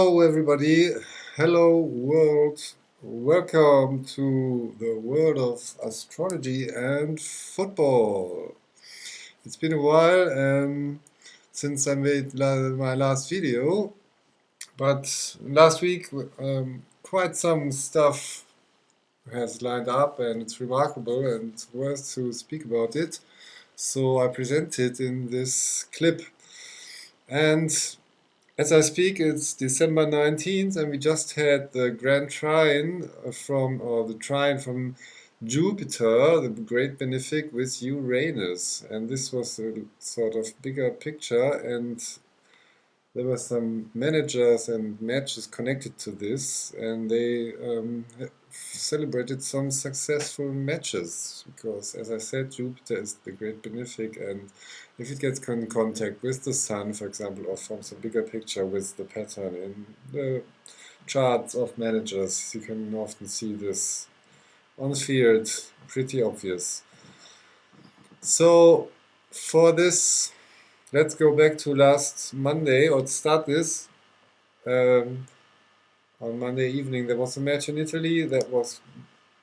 Hello everybody, hello world, welcome to the world of astrology and football. It's been a while since I made my last video, but last week quite some stuff has lined up and it's remarkable and it's worth to speak about it. So I present it in this clip. And as I speak, it's December 19th, and we just had the Grand Trine the Trine from Jupiter, the great benefic with Uranus. And this was a sort of bigger picture, and there were some managers and matches connected to this, and they celebrated some successful matches because, as I said, Jupiter is the great benefic, and if it gets in contact with the Sun, for example, or forms a bigger picture with the pattern in the charts of managers, you can often see this on the field, pretty obvious. So for this, let's go back to last Monday, or start this. On Monday evening, there was a match in Italy that was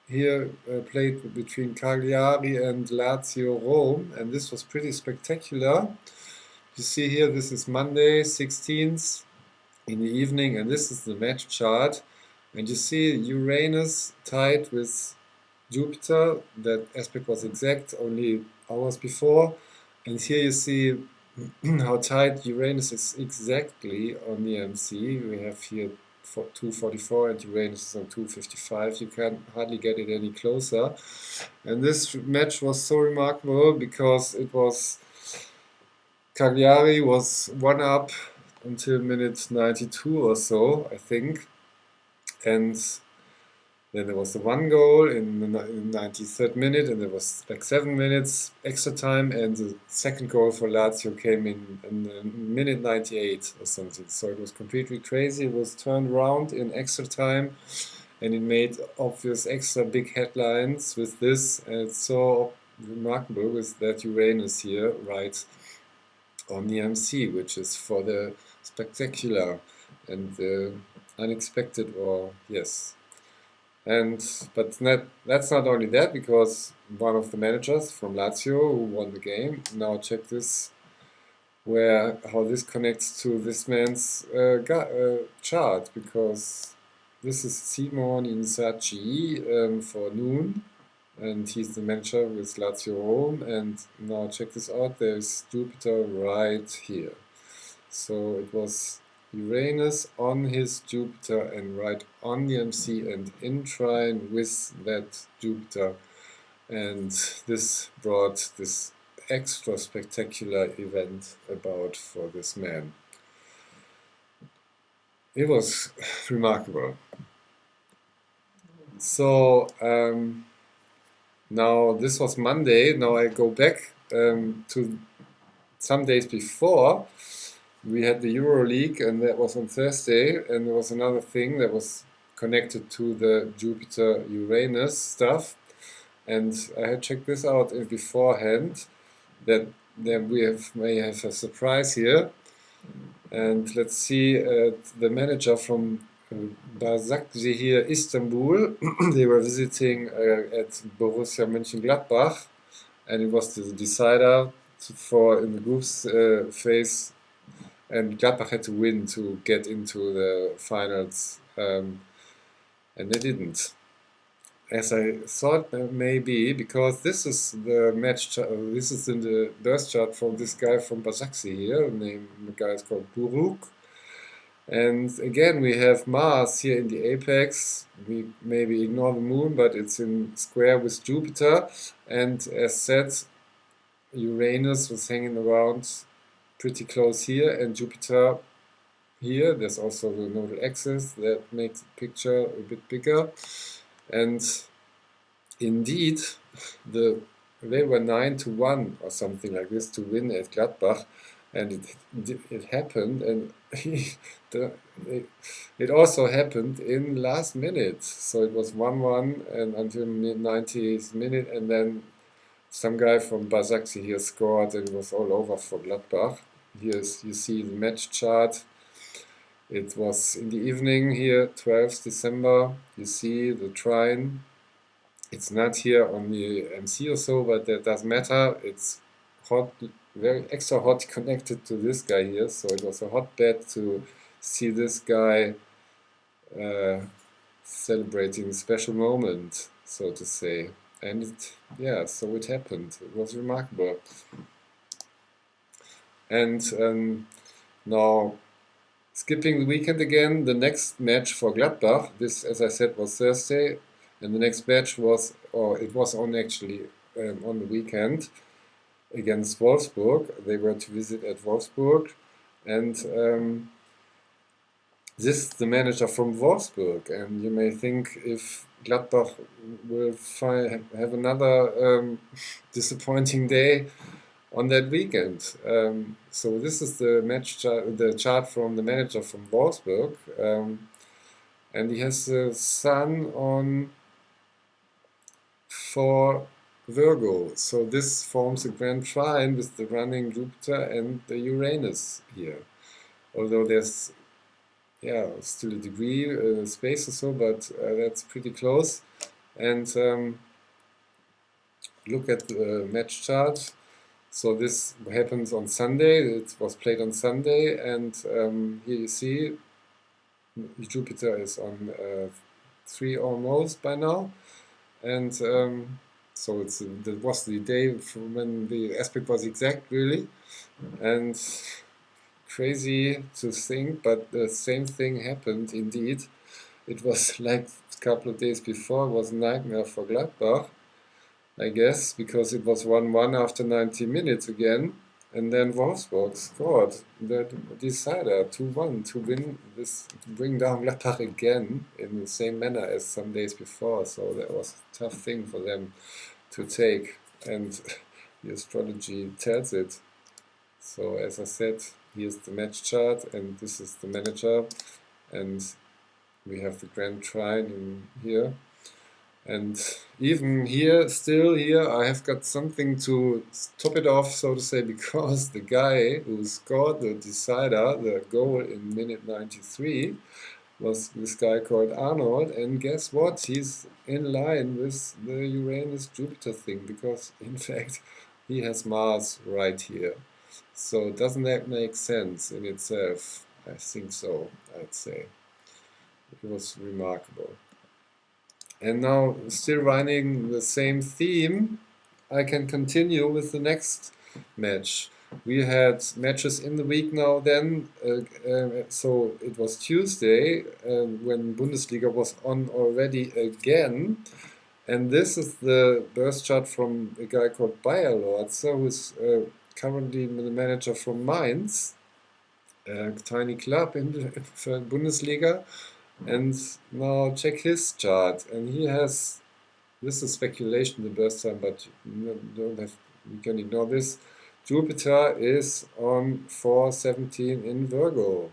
here played between Cagliari and Lazio Rome, and this was pretty spectacular. You see here, this is Monday 16th in the evening, and this is the match chart. And you see Uranus tied with Jupiter. That aspect was exact only hours before. And here you see how tight Uranus is exactly on the MC. We have here 244 and Uranus is on 255. You can hardly get it any closer. And this match was so remarkable because it was Cagliari was one up until minute 92 or so, I think. And then there was the one goal in the 93rd minute, and there was like 7 minutes extra time, and the second goal for Lazio came in minute 98 or something. So it was completely crazy. It was turned around in extra time, and it made obvious extra big headlines with this. And it's so remarkable with that Uranus here right on the MC, which is for the spectacular and the unexpected, or yes. But that's not only that, because one of the managers from Lazio who won the game, now check this, how this connects to this man's chart, because this is Simon Inzaghi for noon, and he's the manager with Lazio Rome, and now check this out, there's Jupiter right here. So it was Uranus on his Jupiter and right on the MC and in trine with that Jupiter, and this brought this extra spectacular event about for this man. It was remarkable. So now this was Monday. Now I go back to some days before. We had the EuroLeague, and that was on Thursday, and there was another thing that was connected to the Jupiter-Uranus stuff, and I had checked this out beforehand, that we may have a surprise here, and let's see the manager from Başakşehir here, Istanbul. They were visiting at Borussia Mönchengladbach, and it was the decider for in the groups phase. And Gladbach had to win to get into the finals, and they didn't. As I thought maybe, because this is the match, this is in the birth chart from this guy from Başakşehir here, the guy is called Buruk. And again, we have Mars here in the apex. We maybe ignore the moon, but it's in square with Jupiter. And as said, Uranus was hanging around pretty close here, and Jupiter here. There's also the nodal axis that makes the picture a bit bigger. And indeed, they were 9-1 or something like this to win at Gladbach, and it happened, and it also happened in last minute. So it was 1-1 and until mid-90th minute, and then some guy from Başakşehir here scored, and it was all over for Gladbach. Here you see the match chart, It was in the evening here, 12th December. You see the trine. It's not here on the MC or so, but that doesn't matter. It's hot, very extra hot connected to this guy here. So it was a hotbed to see this guy celebrating a special moment, so to say. And yeah, so it happened. It was remarkable. And now, skipping the weekend again, the next match for Gladbach, this, as I said, was Thursday, and the next match was, or it was on actually on the weekend against Wolfsburg. They were to visit at Wolfsburg, and this is the manager from Wolfsburg, and you may think if Gladbach will have another disappointing day on that weekend. So this is the the chart from the manager from Wolfsburg, and he has the Sun on 4 Virgo. So this forms a grand trine with the running Jupiter and the Uranus here. Although there's still a degree space or so, but that's pretty close. And look at the match chart. So this happens on Sunday. It was played on Sunday, and here you see Jupiter is on 3 almost by now, and so that was the day when the aspect was exact, really, and crazy to think, but the same thing happened indeed. It was like a couple of days before. It was a nightmare for Gladbach, I guess, because it was 1-1 after 90 minutes again, and then Wolfsburg scored the decider 2-1 to win this, to bring down Gladbach again in the same manner as some days before. So that was a tough thing for them to take, and the astrology tells it. So as I said, here's the match chart, and this is the manager, and we have the grand trine in here. And even here, still here, I have got something to top it off, so to say, because the guy who scored the decider, the goal in minute 93, was this guy called Arnold. And guess what? He's in line with the Uranus-Jupiter thing, because in fact he has Mars right here. So doesn't that make sense in itself? I think so, I'd say. It was remarkable. And now, still running the same theme, I can continue with the next match. We had matches in the week now then, so it was Tuesday when Bundesliga was on already again. And this is the birth chart from a guy called Bayer Lorzer, who is currently the manager from Mainz, a tiny club in the Bundesliga. And now check his chart, and he has, this is speculation, the birth time, but you can ignore this. Jupiter is on 417 in Virgo,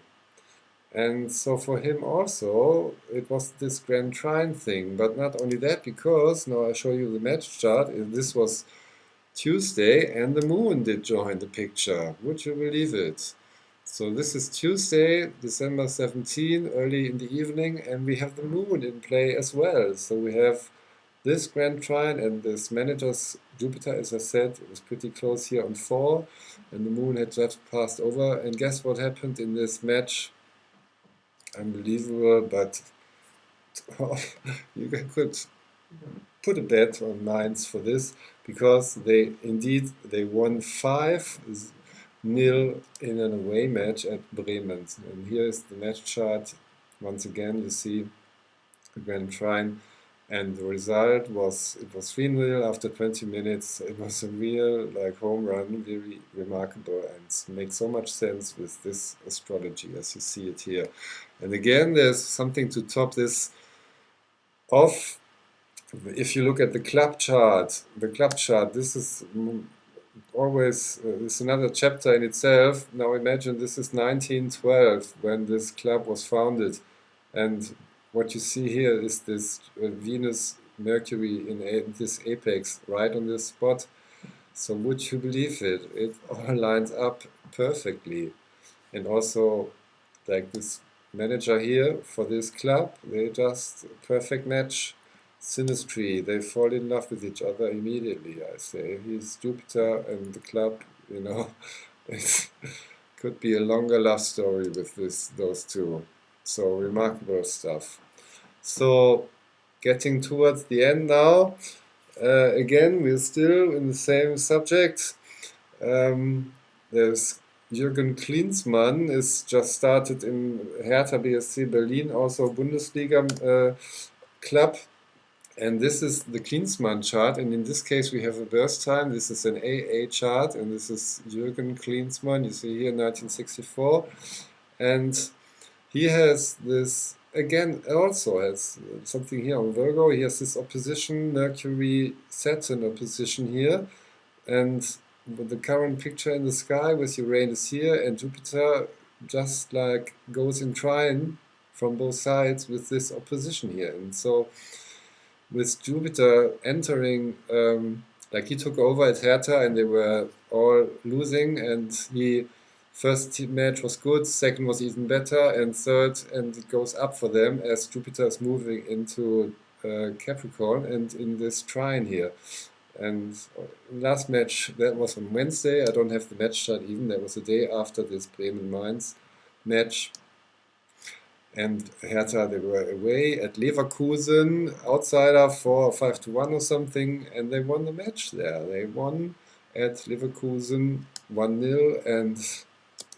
and so for him also it was this grand trine thing. But not only that, because now I show you the match chart. This was Tuesday, and the moon did join the picture. Would you believe it? So this is Tuesday, December 17, early in the evening, and we have the moon in play as well. So we have this grand trine and this manager's Jupiter, as I said, it was pretty close here on 4, and the moon had just passed over. And guess what happened in this match? Unbelievable, but you could put a bet on Mainz for this, because they won 5-0 in an away match at Bremen. And here is the match chart. Once again, you see the grand trine, and the result was, it was 3-0 after 20 minutes. It was a real home run, very remarkable, and makes so much sense with this astrology as you see it here. And again, there's something to top this off. If you look at the club chart, this is always it's another chapter in itself. Now imagine this is 1912 when this club was founded, and what you see here is this Venus Mercury in this apex right on this spot. So would you believe it? It all lines up perfectly, and also like this manager here for this club. They just perfect match, synastry. They fall in love with each other immediately, I say. He's Jupiter and the club, you know. It could be a longer love story with those two. So remarkable stuff. So getting towards the end now. Again, we're still in the same subject. There's Jürgen Klinsmann is just started in Hertha BSC Berlin, also Bundesliga club. And this is the Klinsmann chart. And in this case, we have a birth time. This is an AA chart. And this is Jürgen Klinsmann. You see here 1964. And he has this, again, also has something here on Virgo. He has this opposition, Mercury-Saturn opposition here. And with the current picture in the sky with Uranus here and Jupiter just like goes in trine from both sides with this opposition here. And so with Jupiter entering, like he took over at Hertha and they were all losing, and he first match was good, second was even better, and third, and it goes up for them as Jupiter is moving into Capricorn and in this trine here. And last match, that was on Wednesday. I don't have the match chart even. That was the day after this Bremen-Mainz match. And Hertha, they were away at Leverkusen, outsider 4 or 5-1 or something, and they won the match there. They won at Leverkusen 1-0, and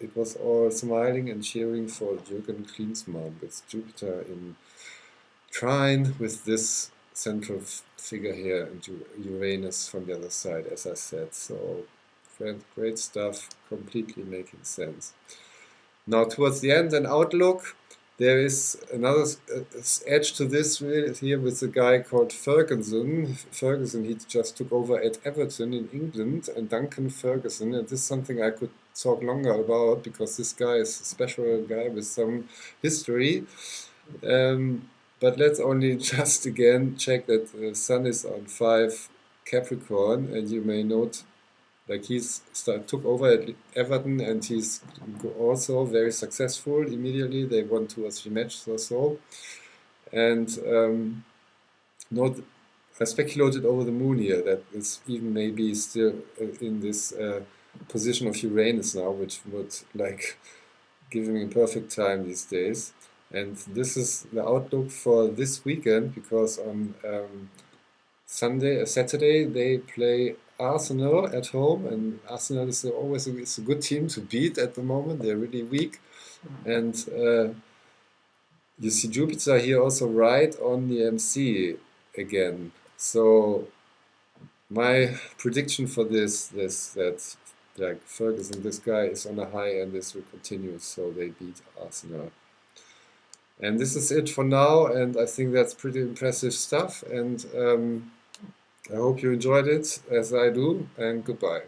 it was all smiling and cheering for Jürgen Klinsmann with Jupiter in trine with this central figure here and Uranus from the other side, as I said. So great stuff, completely making sense. Now towards the end, an outlook. There is another edge to this here with a guy called Ferguson. Ferguson, he just took over at Everton in England, and Duncan Ferguson. And this is something I could talk longer about because this guy is a special guy with some history. But let's only just again check that the Sun is on 5 Capricorn, and you may note like took over at Everton and he's also very successful immediately. They won 2 or 3 matches or so. And I speculated over the moon here that it's even maybe still in this position of Uranus now, which would like give him a perfect time these days. And this is the outlook for this weekend, because on Saturday they play Arsenal at home, and Arsenal is always a good team to beat at the moment. They're really weak, and you see Jupiter here also right on the MC again. So my prediction for this that like Ferguson, this guy is on a high, and this will continue. So they beat Arsenal. And this is it for now, and I think that's pretty impressive stuff, and I hope you enjoyed it as I do, and goodbye.